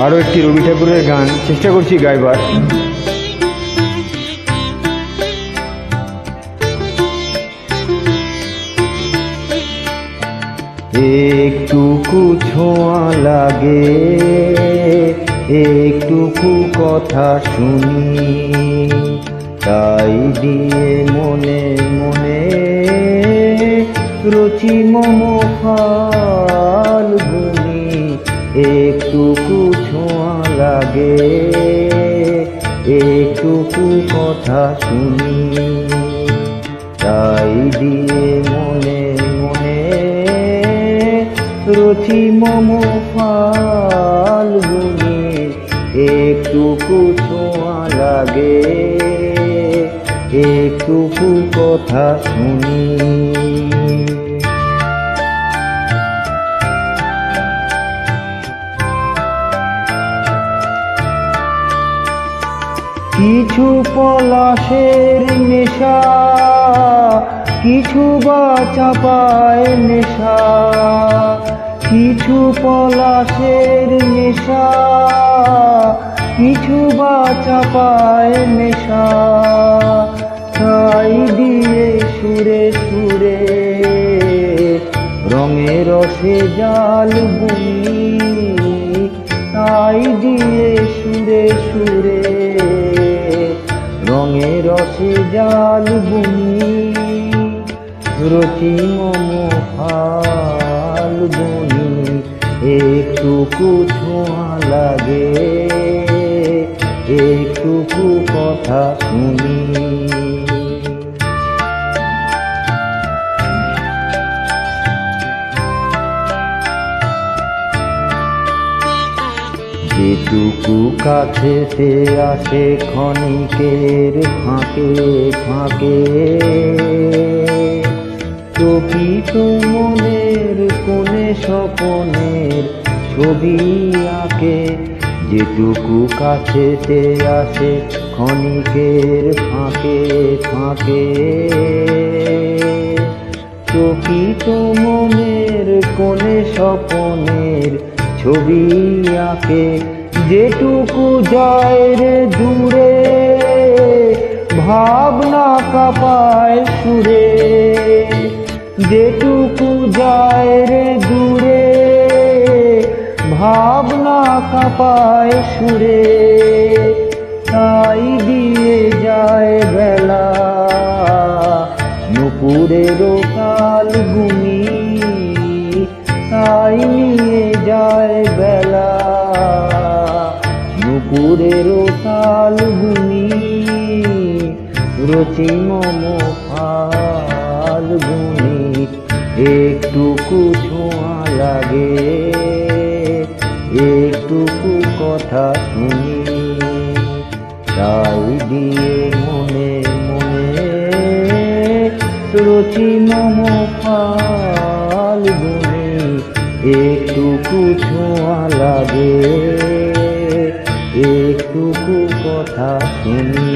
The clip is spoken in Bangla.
আরও একটি রবি ঠাকুরের গান চেষ্টা করছি গাইবার। একটুকু ছোঁয়া লাগে, একটুকু কথা শুনি, তাই দিয়ে মনে মনে রচি মম ফাল্গুনি। একটুকু ছোঁয়া লাগে, একটুকু কথা শুনি, তাই দিয়ে মনে মনে রচি মম ফাল্গুনি। একটুকু ছোঁয়া লাগে, একটুকু কথা শুনি। কিছু পলাশের নেশা, কিছু বা চাপায় নেশা, কিছু পলাশের নেশা, কিছু বা চাপায় নেশা, তাই দিয়ে সুরে সুরে রঙে রসে জাল বুনি, তাই দিয়ে সুরে সুরে রঙে রসে জাল বুনি। রচি মম ফাল্গুনি, একটুকু ছোঁয়া লাগে, একটুকু কথা শুনি। যেটুকু কাছেতে আসে ক্ষণিকের ফাঁকে ফাঁকে, চকিত মনের কোণে স্বপনের ছবি আঁকে। যেটুকু কাছেতে আসে ক্ষণিকের ফাঁকে ফাঁকে, চকিত মনের কোণে স্বপনের ছবি আঁকে। যেটুকু যায় রে দূরে, ভাবনা কাঁপায় সুরে, যেটুকু যায় রে দূরে, ভাবনা কাঁপায় সুরে, তাই দিয়ে যায় বেলা নুপুরের তাল গুনি, তাই নিয়ে যায় বেলা নুপুরের তাল গুনি। রচি মম ফাল্গুনি, একটুকু ছোঁয়া লাগে, একটুকু কথা শুনি, তাই দিয়ে মনে মনে রচি মম ফাল্গুনি। একটুকু ছোঁয়া লাগে, একটুকু কথা শুনি।